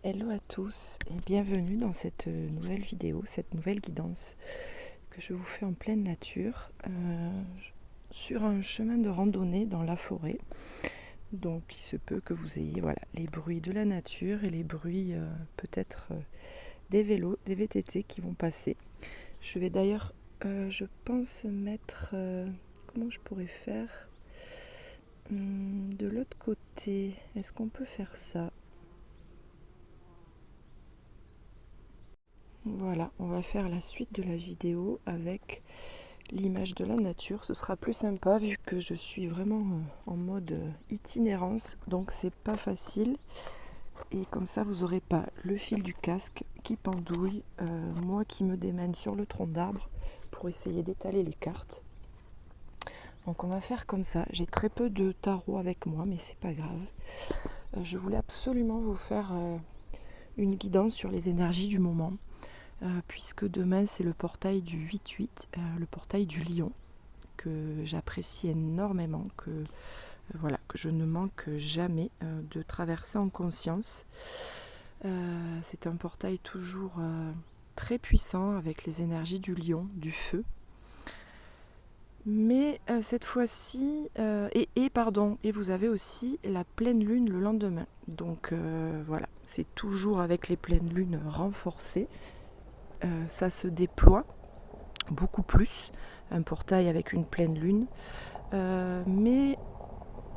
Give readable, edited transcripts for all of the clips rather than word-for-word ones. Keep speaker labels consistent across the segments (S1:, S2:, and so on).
S1: Hello à tous et bienvenue dans cette nouvelle vidéo, cette nouvelle guidance que je vous fais en pleine nature sur un chemin de randonnée dans la forêt. Donc il se peut que vous ayez les bruits de la nature et les bruits peut-être des vélos, des VTT qui vont passer. Je vais d'ailleurs, je pense mettre, comment je pourrais faire de l'autre côté. Est-ce qu'on peut faire ça ? Voilà, on va faire la suite de la vidéo avec l'image de la nature. Ce sera plus sympa vu que je suis vraiment en mode itinérance, donc c'est pas facile. Et comme ça, vous n'aurez pas le fil du casque qui pendouille, moi qui me démène sur le tronc d'arbre pour essayer d'étaler les cartes. Donc on va faire comme ça. J'ai très peu de tarot avec moi, mais c'est pas grave. Je voulais absolument vous faire une guidance sur les énergies du moment. Puisque demain c'est le portail du 8-8, le portail du lion, que j'apprécie énormément, que je ne manque jamais de traverser en conscience. C'est un portail toujours très puissant avec les énergies du lion, du feu. Mais cette fois-ci, et vous avez aussi la pleine lune le lendemain. Donc voilà, c'est toujours avec les pleines lunes renforcées. Ça se déploie beaucoup plus, un portail avec une pleine lune. Mais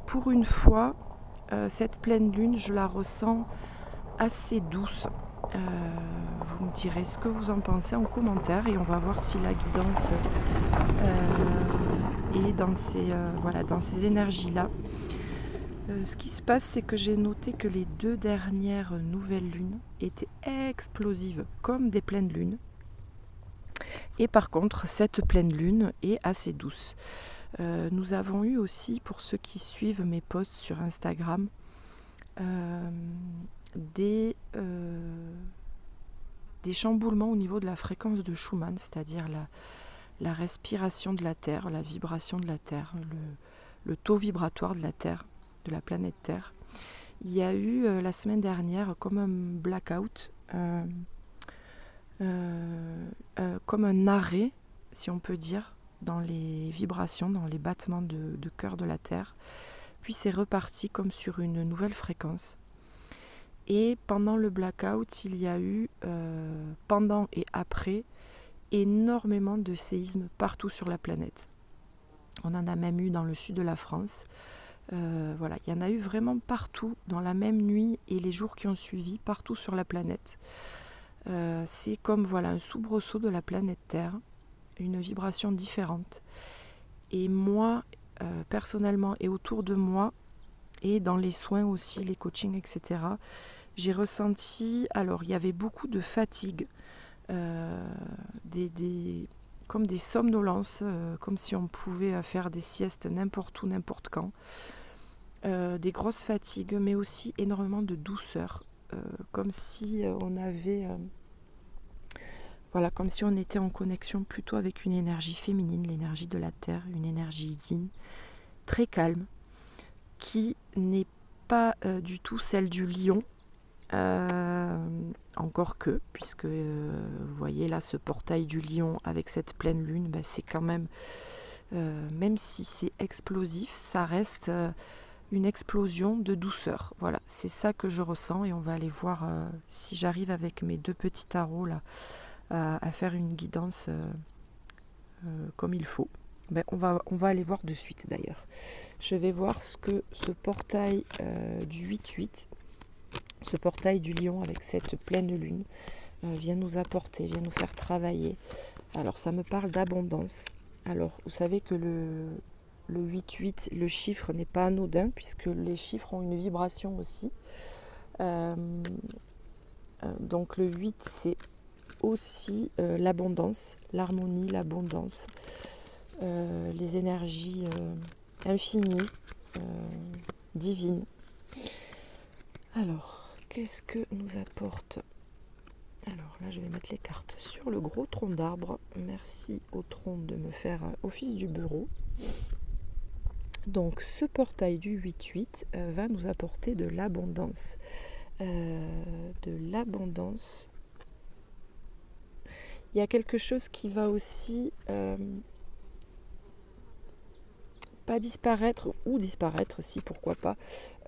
S1: pour une fois, cette pleine lune, je la ressens assez douce. Vous me direz ce que vous en pensez en commentaire et on va voir si la guidance est dans ces énergies-là. Ce qui se passe, c'est que j'ai noté que les 2 dernières nouvelles lunes étaient explosives comme des pleines lunes. Et par contre, cette pleine lune est assez douce. Nous avons eu aussi, pour ceux qui suivent mes posts sur Instagram, des chamboulements au niveau de la fréquence de Schumann, c'est-à-dire la respiration de la Terre, la vibration de la Terre, le taux vibratoire de la Terre, de la planète Terre. Il y a eu la semaine dernière comme un blackout, comme un arrêt, si on peut dire, dans les vibrations, dans les battements de cœur de la Terre. Puis c'est reparti comme sur une nouvelle fréquence. Et pendant le blackout, il y a eu, pendant et après, énormément de séismes partout sur la planète. On en a même eu dans le sud de la France. Il y en a eu vraiment partout, dans la même nuit et les jours qui ont suivi, partout sur la planète. C'est comme un soubresaut de la planète Terre, une vibration différente. Et moi, personnellement, et autour de moi, et dans les soins aussi, les coachings, etc., j'ai ressenti, alors il y avait beaucoup de fatigue, comme des somnolences, comme si on pouvait faire des siestes n'importe où, n'importe quand. Des grosses fatigues, mais aussi énormément de douceur, comme si on avait... comme si on était en connexion plutôt avec une énergie féminine, l'énergie de la Terre, une énergie yin, très calme, qui n'est pas du tout celle du lion, encore que, puisque vous voyez là ce portail du lion avec cette pleine lune, c'est quand même, même si c'est explosif, ça reste une explosion de douceur. Voilà, c'est ça que je ressens et on va aller voir si j'arrive avec mes 2 petits tarots là à faire une guidance comme il faut. On va aller voir de suite d'ailleurs. Je vais voir ce que ce portail du 8-8, ce portail du lion avec cette pleine lune vient nous apporter, vient nous faire travailler. Alors ça me parle d'abondance. Alors vous savez que le 8-8, le chiffre n'est pas anodin puisque les chiffres ont une vibration aussi. Donc le 8 c'est aussi l'abondance, l'harmonie, l'abondance, les énergies infinies, divines. Alors, qu'est-ce que nous apporte ? Alors là, je vais mettre les cartes sur le gros tronc d'arbre. Merci au tronc de me faire office du bureau. Donc, ce portail du 8-8 va nous apporter de l'abondance. de l'abondance. Il y a quelque chose qui va aussi pas disparaître, ou disparaître si, pourquoi pas.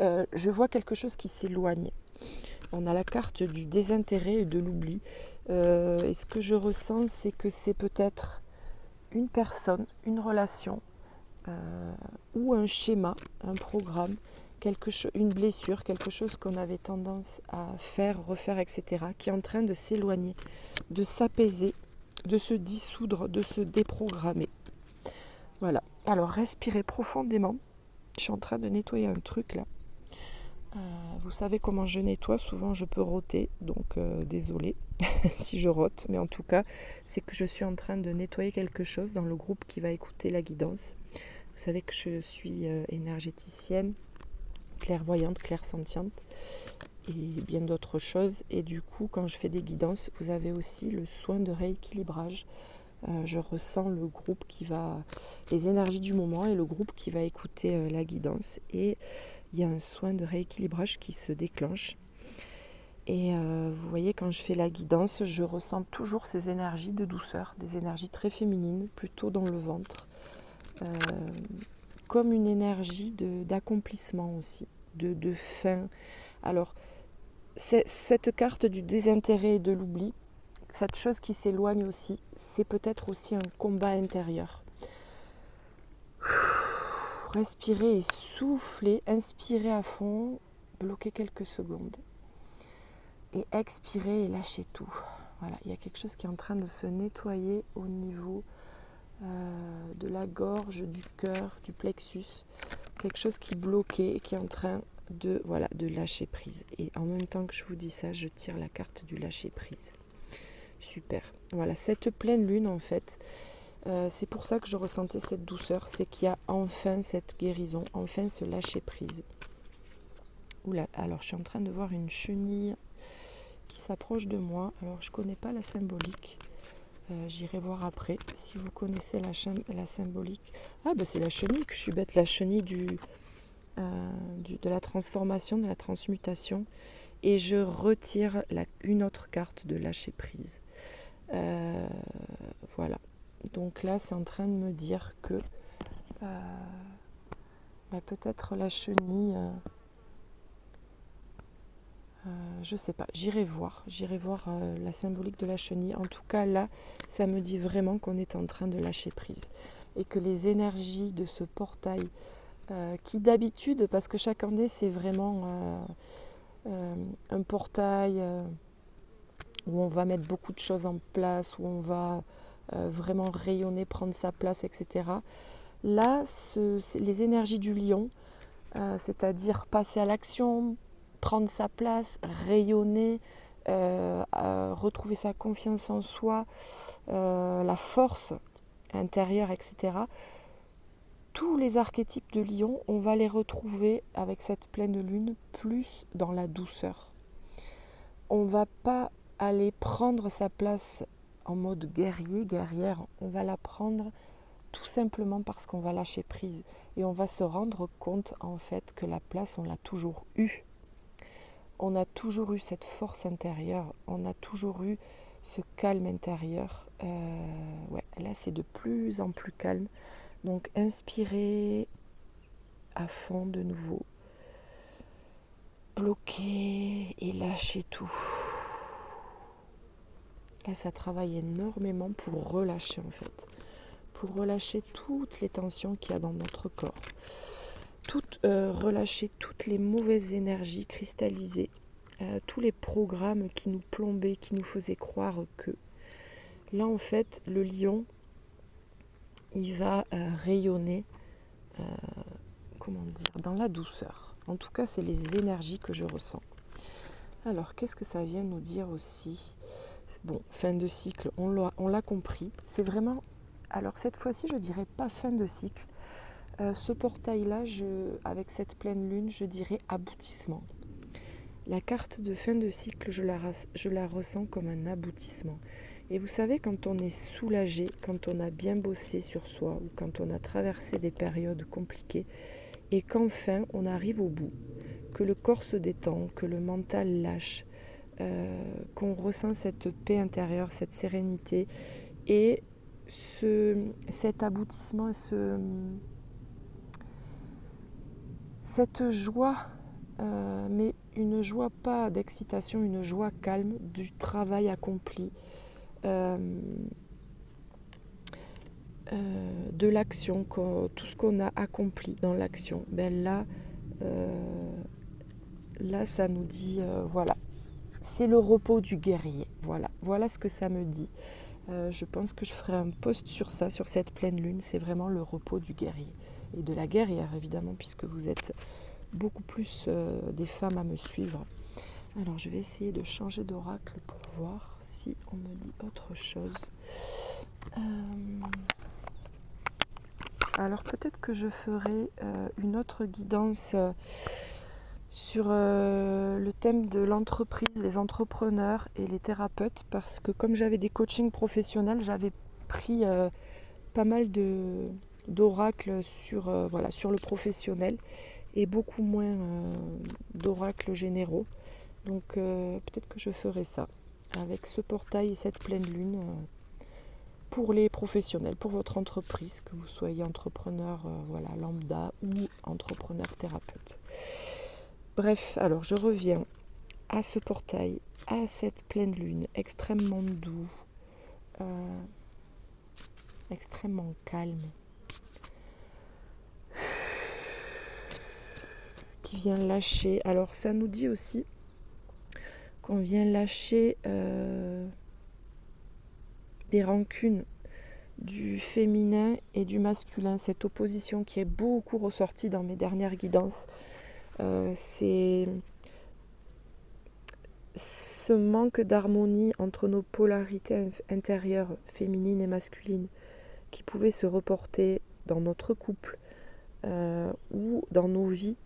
S1: Je vois quelque chose qui s'éloigne. On a la carte du désintérêt et de l'oubli. Et ce que je ressens, c'est que c'est peut-être une personne, une relation, ou un schéma, un programme, une blessure, quelque chose qu'on avait tendance à faire, refaire, etc., qui est en train de s'éloigner, de s'apaiser, de se dissoudre, de se déprogrammer. Voilà. Alors respirez profondément. Je suis en train de nettoyer un truc là. Vous savez comment je nettoie, souvent je peux roter, donc désolé si je rote, mais en tout cas c'est que je suis en train de nettoyer quelque chose dans le groupe qui va écouter la guidance. Vous savez que je suis énergéticienne, clairvoyante, clairsentiente et bien d'autres choses, et du coup quand je fais des guidances, vous avez aussi le soin de rééquilibrage. Je ressens le groupe qui va, les énergies du moment et le groupe qui va écouter la guidance, et il y a un soin de rééquilibrage qui se déclenche. Et vous voyez, quand je fais la guidance, je ressens toujours ces énergies de douceur, des énergies très féminines, plutôt dans le ventre, comme une énergie d'accomplissement aussi, de fin. Alors, cette carte du désintérêt et de l'oubli, cette chose qui s'éloigne aussi, c'est peut-être aussi un combat intérieur. Respirez et soufflez, inspirez à fond, bloquez quelques secondes. Et expirez et lâchez tout. Voilà, il y a quelque chose qui est en train de se nettoyer au niveau de la gorge, du cœur, du plexus. Quelque chose qui bloquait et qui est en train de lâcher prise. Et en même temps que je vous dis ça, je tire la carte du lâcher prise. Super. Voilà, cette pleine lune en fait, c'est pour ça que je ressentais cette douceur, c'est qu'il y a enfin cette guérison, enfin ce lâcher prise. Oula, alors je suis en train de voir une chenille qui s'approche de moi. Alors je connais pas la symbolique, j'irai voir après si vous connaissez la symbolique. Ah ben c'est la chenille, que je suis bête, la chenille de la transformation, de la transmutation, et je retire une autre carte de lâcher prise. Voilà, donc là c'est en train de me dire que peut-être la chenille, je sais pas, j'irai voir la symbolique de la chenille. En tout cas là, ça me dit vraiment qu'on est en train de lâcher prise et que les énergies de ce portail, qui d'habitude, parce que chaque année c'est vraiment un portail où on va mettre beaucoup de choses en place, où on va vraiment rayonner, prendre sa place, etc. Là, les énergies du lion, c'est-à-dire passer à l'action, prendre sa place, rayonner, retrouver sa confiance en soi, la force intérieure, etc. Tous les archétypes de lion, on va les retrouver avec cette pleine lune plus dans la douceur. On ne va pas aller prendre sa place en mode guerrier, guerrière, on va la prendre tout simplement parce qu'on va lâcher prise et on va se rendre compte en fait que la place on l'a toujours eue. On a toujours eu cette force intérieure, on a toujours eu ce calme intérieur. Là c'est de plus en plus calme. Donc inspirez à fond de nouveau. Bloquez et lâchez tout. Là ça travaille énormément pour relâcher en fait. Pour relâcher toutes les tensions qu'il y a dans notre corps. Relâcher toutes les mauvaises énergies cristallisées, tous les programmes qui nous plombaient, qui nous faisaient croire que. Là en fait, le lion, il va rayonner, dans la douceur. En tout cas, c'est les énergies que je ressens. Alors, qu'est-ce que ça vient nous dire aussi ? Bon, fin de cycle, on l'a compris. C'est vraiment... Alors, cette fois-ci, je dirais pas fin de cycle. Ce portail-là, avec cette pleine lune, je dirais aboutissement. La carte de fin de cycle, je la ressens comme un aboutissement. Et vous savez, quand on est soulagé, quand on a bien bossé sur soi, ou quand on a traversé des périodes compliquées, et qu'enfin on arrive au bout, que le corps se détend, que le mental lâche, qu'on ressent cette paix intérieure, cette sérénité et cet aboutissement, cette joie, mais une joie pas d'excitation, une joie calme du travail accompli, de l'action, tout ce qu'on a accompli dans l'action. Ben là, ça nous dit, voilà, c'est le repos du guerrier. Voilà ce que ça me dit. Je pense que je ferai un post sur ça, sur cette pleine lune. C'est vraiment le repos du guerrier et de la guerrière, évidemment, puisque vous êtes beaucoup plus des femmes à me suivre. Alors, je vais essayer de changer d'oracle pour voir si on me dit autre chose. Alors, peut-être que je ferai une autre guidance sur le thème de l'entreprise, les entrepreneurs et les thérapeutes, parce que comme j'avais des coachings professionnels, j'avais pris pas mal d'oracles sur le professionnel et beaucoup moins d'oracles généraux. Donc peut-être que je ferai ça avec ce portail et cette pleine lune pour les professionnels, pour votre entreprise, que vous soyez entrepreneur lambda ou entrepreneur thérapeute. Bref, alors je reviens à ce portail, à cette pleine lune extrêmement doux, extrêmement calme, qui vient lâcher. Alors ça nous dit aussi qu'on vient lâcher des rancunes du féminin et du masculin, cette opposition qui est beaucoup ressortie dans mes dernières guidances. C'est ce manque d'harmonie entre nos polarités intérieures, féminines et masculines, qui pouvait se reporter dans notre couple ou dans nos vies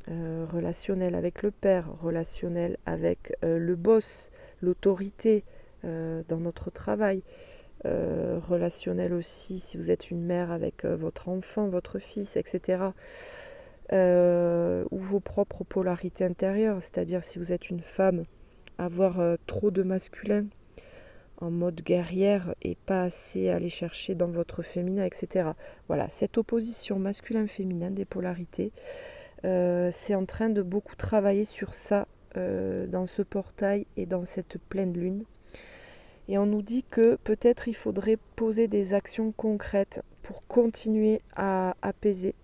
S1: relationnelles avec le père, relationnelles avec le boss, l'autorité dans notre travail, relationnel aussi si vous êtes une mère avec votre enfant, votre fils, etc. Ou vos propres polarités intérieures, c'est-à-dire si vous êtes une femme, avoir trop de masculin en mode guerrière et pas assez aller chercher dans votre féminin, etc. Voilà, cette opposition masculin-féminin des polarités, c'est en train de beaucoup travailler sur ça dans ce portail et dans cette pleine lune. Et on nous dit que peut-être il faudrait poser des actions concrètes pour continuer à apaiser,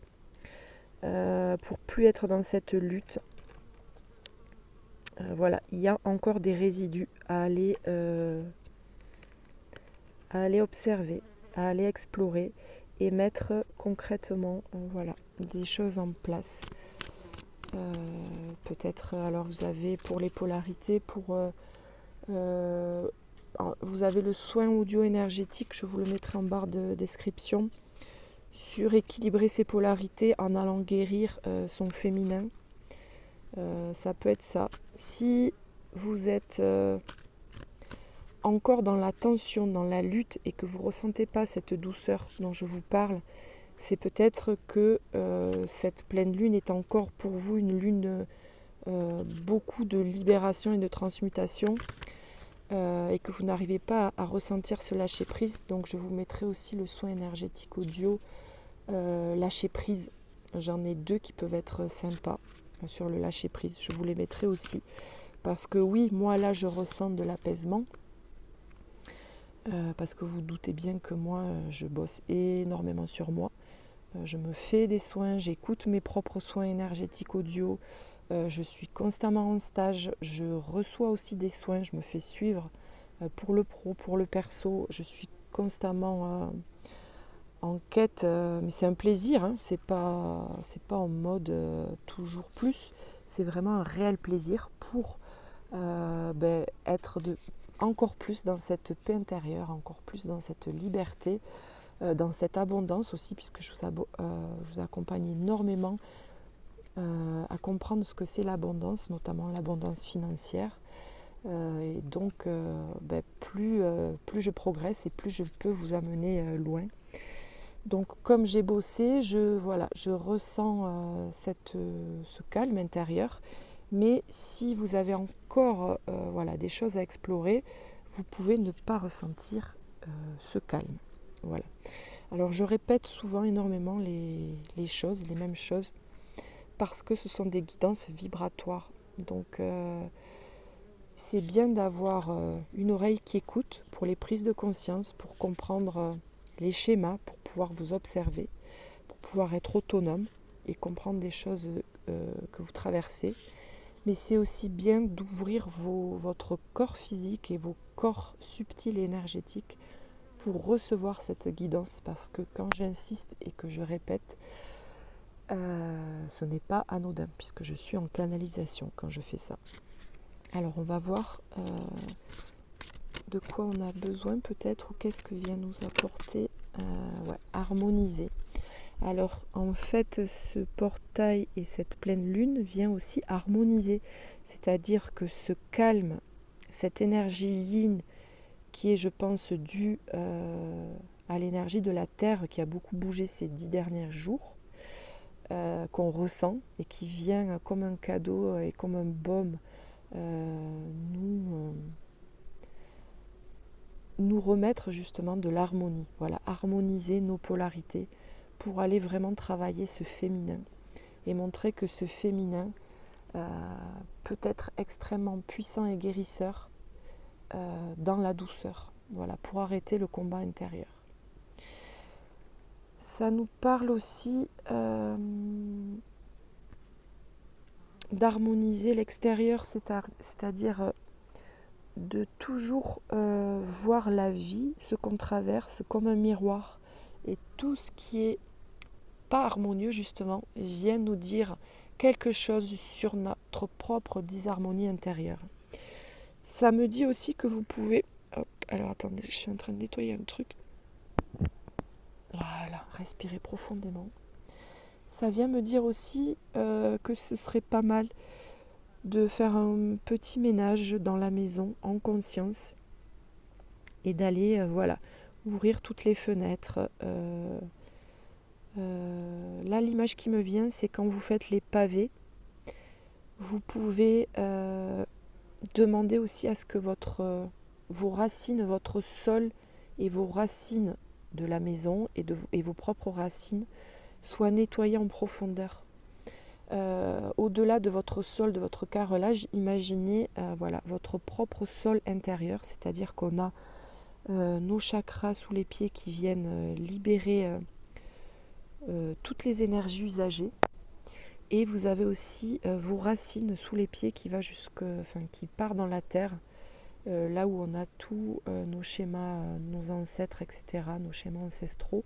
S1: pour plus être dans cette lutte. Voilà, il y a encore des résidus à aller observer, à aller explorer et mettre concrètement des choses en place. Peut-être, alors vous avez pour les polarités, vous avez le soin audio-énergétique, je vous le mettrai en barre de description, sur équilibrer ses polarités en allant guérir son féminin. Ça peut être ça. Si vous êtes encore dans la tension, dans la lutte et que vous ne ressentez pas cette douceur dont je vous parle, c'est peut-être que cette pleine lune est encore pour vous une lune beaucoup de libération et de transmutation et que vous n'arrivez pas à ressentir ce lâcher prise. Donc je vous mettrai aussi le soin énergétique audio lâcher prise. J'en ai 2 qui peuvent être sympas sur le lâcher prise. Je vous les mettrai aussi parce que oui, moi là je ressens de l'apaisement parce que vous doutez bien que moi je bosse énormément sur moi. Je me fais des soins, j'écoute mes propres soins énergétiques audio. Je suis constamment en stage, je reçois aussi des soins, je me fais suivre pour le pro, pour le perso. Je suis constamment en quête, mais c'est un plaisir, hein, c'est pas en mode toujours plus, c'est vraiment un réel plaisir pour être encore plus dans cette paix intérieure, encore plus dans cette liberté, dans cette abondance aussi, puisque je vous accompagne énormément à comprendre ce que c'est l'abondance, notamment l'abondance financière. Et donc, plus je progresse et plus je peux vous amener loin. Donc comme j'ai bossé, je ressens ce calme intérieur. Mais si vous avez encore des choses à explorer, vous pouvez ne pas ressentir ce calme. Voilà. Alors je répète souvent énormément les choses, les mêmes choses, parce que ce sont des guidances vibratoires. Donc c'est bien d'avoir une oreille qui écoute pour les prises de conscience, pour comprendre les schémas, pour pouvoir vous observer, pour pouvoir être autonome et comprendre des choses que vous traversez. Mais c'est aussi bien d'ouvrir votre corps physique et vos corps subtils et énergétiques pour recevoir cette guidance, parce que quand j'insiste et que je répète, ce n'est pas anodin, puisque je suis en canalisation quand je fais ça. Alors on va voir de quoi on a besoin peut-être, ou qu'est-ce que vient nous apporter harmoniser. Alors en fait ce portail et cette pleine lune vient aussi harmoniser, c'est-à-dire que ce calme, cette énergie yin qui est je pense due à l'énergie de la terre qui a beaucoup bougé ces 10 derniers jours, qu'on ressent et qui vient comme un cadeau et comme un baume nous remettre justement de l'harmonie, voilà, harmoniser nos polarités pour aller vraiment travailler ce féminin et montrer que ce féminin peut être extrêmement puissant et guérisseur dans la douceur, voilà, pour arrêter le combat intérieur. Ça nous parle aussi d'harmoniser l'extérieur, c'est-à-dire de toujours voir la vie, ce qu'on traverse, comme un miroir. Et tout ce qui est pas harmonieux, justement, vient nous dire quelque chose sur notre propre disharmonie intérieure. Ça me dit aussi que vous pouvez... Hop, alors attendez, je suis en train de nettoyer un truc. Voilà, respirez profondément. Ça vient me dire aussi que ce serait pas mal de faire un petit ménage dans la maison en conscience et d'aller ouvrir toutes les fenêtres. Là, l'image qui me vient, c'est quand vous faites les pavés, vous pouvez demander aussi à ce que vos racines, votre sol et vos racines de la maison et vos propres racines soient nettoyés en profondeur. Au-delà de votre sol, de votre carrelage, imaginez votre propre sol intérieur, c'est-à-dire qu'on a nos chakras sous les pieds qui viennent libérer toutes les énergies usagées, et vous avez aussi vos racines sous les pieds qui part dans la terre, là où on a tous nos schémas, nos ancêtres, etc., nos schémas ancestraux.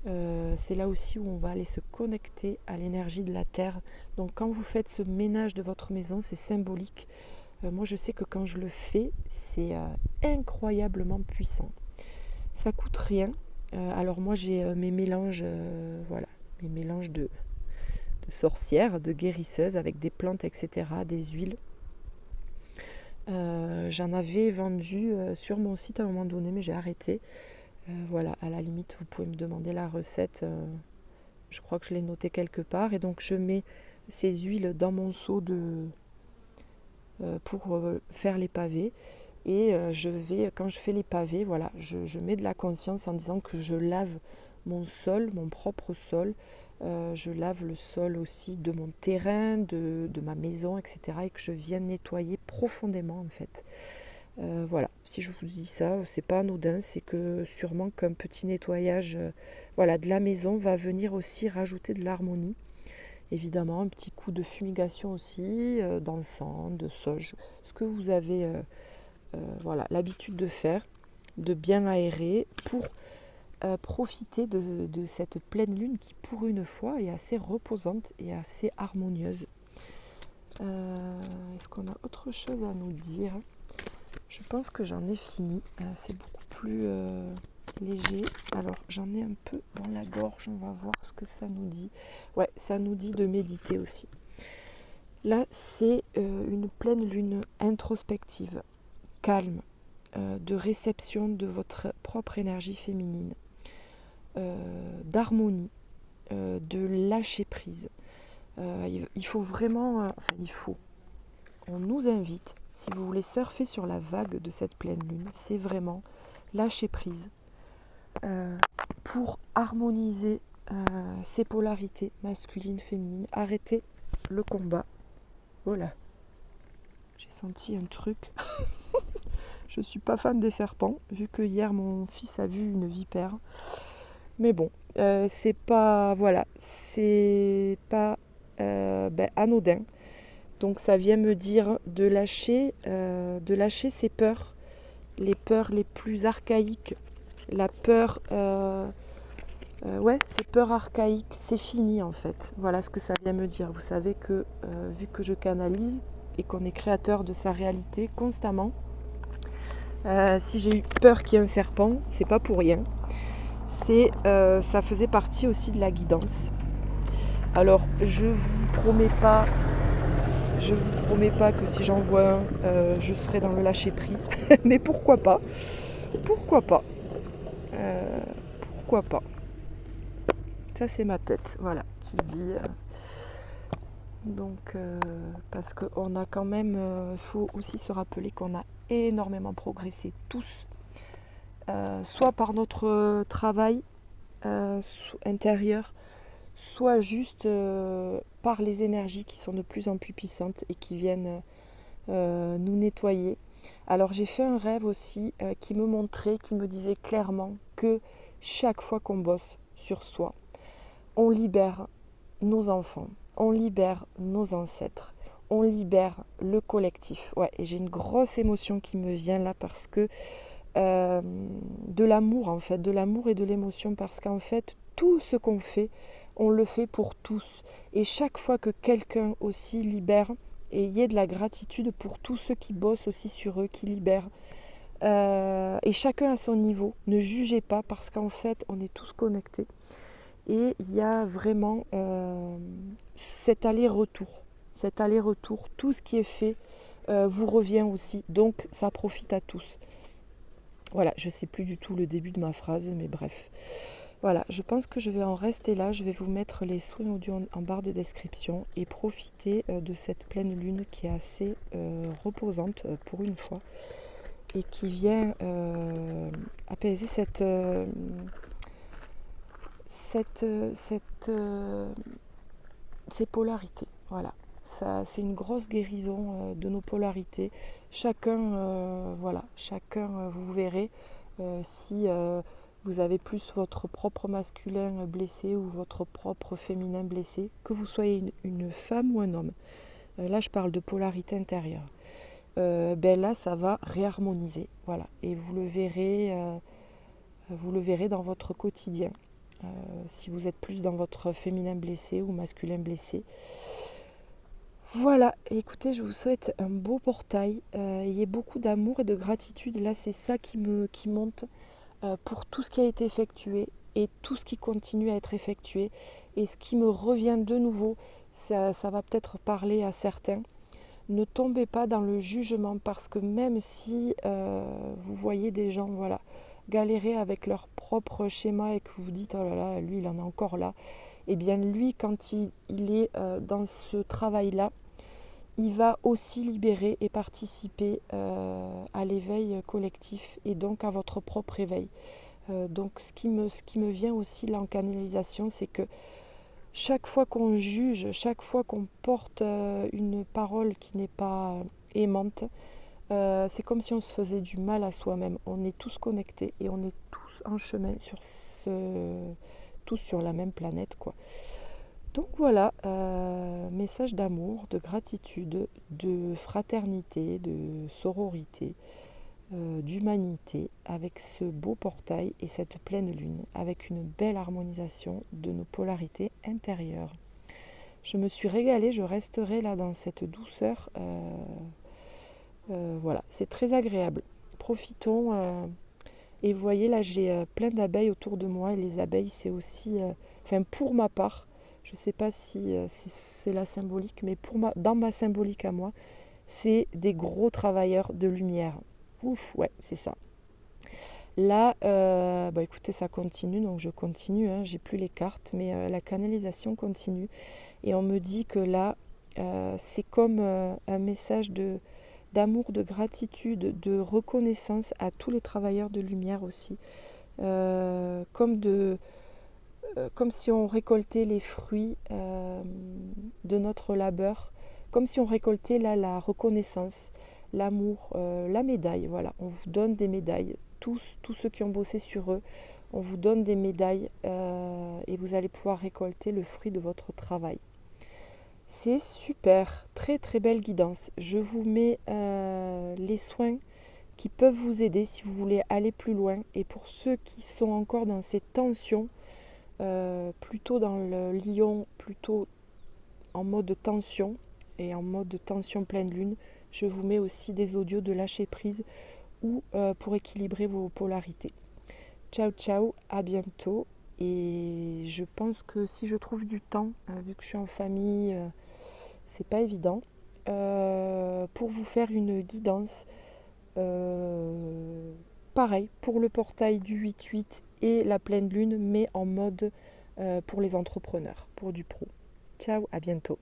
S1: C'est là aussi où on va aller se connecter à l'énergie de la terre. Donc quand vous faites ce ménage de votre maison, c'est symbolique. Moi je sais que quand je le fais, c'est incroyablement puissant. Ça coûte rien. Alors moi j'ai mes mélanges, mes mélanges de sorcières, de guérisseuses avec des plantes, etc., des huiles. J'en avais vendu sur mon site à un moment donné, mais j'ai arrêté. À la limite, vous pouvez me demander la recette. Je crois que je l'ai noté quelque part. Et donc, je mets ces huiles dans mon seau pour faire les pavés. Et quand je fais les pavés, je mets de la conscience en disant que je lave mon sol, mon propre sol. Je lave le sol aussi de mon terrain, de ma maison, etc. Et que je viens nettoyer profondément, en fait. Si je vous dis ça, c'est pas anodin, c'est que sûrement qu'un petit nettoyage de la maison va venir aussi rajouter de l'harmonie. Évidemment, un petit coup de fumigation aussi, d'encens, de sauge, ce que vous avez l'habitude de faire, de bien aérer pour profiter de cette pleine lune qui, pour une fois, est assez reposante et assez harmonieuse. Est-ce qu'on a autre chose à nous dire ? Je pense que j'en ai fini. C'est beaucoup plus léger. Alors j'en ai un peu dans la gorge. On va voir ce que ça nous dit. Ouais, ça nous dit de méditer aussi. Là, c'est une pleine lune introspective, calme, de réception de votre propre énergie féminine. d'harmonie, de lâcher prise. Il faut vraiment, on nous invite, si vous voulez surfer sur la vague de cette pleine lune, c'est vraiment lâcher prise pour harmoniser ces polarités masculines, féminines, arrêter le combat. Voilà, j'ai senti un truc. Je suis pas fan des serpents, vu que hier mon fils a vu une vipère. Mais bon, c'est pas, voilà, c'est pas anodin. Donc ça vient me dire de lâcher ces peurs, les peurs les plus archaïques, la peur, ces peurs archaïques, c'est fini en fait. Voilà ce que ça vient me dire. Vous savez que vu que je canalise et qu'on est créateur de sa réalité constamment, si j'ai eu peur qu'il y ait un serpent, c'est pas pour rien. Ça faisait partie aussi de la guidance. Alors je vous promets pas que si j'en vois un, je serai dans le lâcher prise. Mais pourquoi pas? Pourquoi pas? Pourquoi pas? Ça c'est ma tête, voilà, qui dit. Donc parce qu'on a quand même, faut aussi se rappeler qu'on a énormément progressé tous, soit par notre travail intérieur, soit juste par les énergies qui sont de plus en plus puissantes et qui viennent nous nettoyer. Alors j'ai fait un rêve aussi qui me montrait, qui me disait clairement que chaque fois qu'on bosse sur soi, on libère nos enfants, on libère nos ancêtres, on libère le collectif. Ouais, et j'ai une grosse émotion qui me vient là parce que de l'amour en fait, de l'amour et de l'émotion, parce qu'en fait tout ce qu'on fait, on le fait pour tous. Et chaque fois que quelqu'un aussi libère, et il y ait de la gratitude pour tous ceux qui bossent aussi sur eux, qui libèrent. Et chacun à son niveau, ne jugez pas parce qu'en fait on est tous connectés. Et il y a vraiment cet aller-retour. Tout ce qui est fait vous revient aussi. Donc ça profite à tous. Voilà, je ne sais plus du tout le début de ma phrase, mais bref. Voilà, je pense que je vais en rester là. Je vais vous mettre les soins audio en barre de description et profiter de cette pleine lune qui est assez reposante pour une fois et qui vient apaiser ces polarités. Voilà, ça, c'est une grosse guérison de nos polarités. Chacun, vous verrez si vous avez plus votre propre masculin blessé ou votre propre féminin blessé, que vous soyez une femme ou un homme. Là, je parle de polarité intérieure. Là, ça va réharmoniser. Voilà, et vous le verrez dans votre quotidien. Si vous êtes plus dans votre féminin blessé ou masculin blessé. Voilà, écoutez, je vous souhaite un beau portail. Ayez beaucoup d'amour et de gratitude. Là, c'est ça qui monte pour tout ce qui a été effectué et tout ce qui continue à être effectué. Et ce qui me revient de nouveau, ça va peut-être parler à certains. Ne tombez pas dans le jugement parce que même si vous voyez des gens galérer avec leur propre schéma et que vous dites oh là là, lui il en est encore là, et bien lui quand il est dans ce travail-là, il va aussi libérer et participer à l'éveil collectif et donc à votre propre éveil. Donc ce qui me vient aussi là en canalisation, c'est que chaque fois qu'on juge, chaque fois qu'on porte une parole qui n'est pas aimante, c'est comme si on se faisait du mal à soi-même. On est tous connectés et on est tous en chemin tous sur la même planète, quoi. Donc voilà, message d'amour, de gratitude, de fraternité, de sororité, d'humanité, avec ce beau portail et cette pleine lune, avec une belle harmonisation de nos polarités intérieures. Je me suis régalée, je resterai là dans cette douceur. Voilà, c'est très agréable. Profitons. Et vous voyez, là, j'ai plein d'abeilles autour de moi. Et les abeilles, c'est aussi... pour ma part, je ne sais pas si c'est la symbolique, mais dans ma symbolique à moi, c'est des gros travailleurs de lumière. Ouf, ouais, c'est ça. Là, écoutez, ça continue, donc je continue, hein, j'ai plus les cartes, mais la canalisation continue. Et on me dit que là, c'est comme un message d'amour, de gratitude, de reconnaissance à tous les travailleurs de lumière aussi. Comme si on récoltait les fruits de notre labeur, comme si on récoltait là la reconnaissance, l'amour, la médaille. Voilà, on vous donne des médailles. Tous ceux qui ont bossé sur eux, on vous donne des médailles et vous allez pouvoir récolter le fruit de votre travail. C'est super, très très belle guidance. Je vous mets les soins qui peuvent vous aider si vous voulez aller plus loin. Et pour ceux qui sont encore dans ces tensions, plutôt dans le lion, plutôt en mode tension et en mode tension pleine lune, je vous mets aussi des audios de lâcher prise ou pour équilibrer vos polarités. Ciao ciao, à bientôt. Et je pense que si je trouve du temps, vu que je suis en famille, c'est pas évident, pour vous faire une guidance pareil pour le portail du 8-8 et la pleine lune, mais en mode pour les entrepreneurs, pour du pro. Ciao, à bientôt.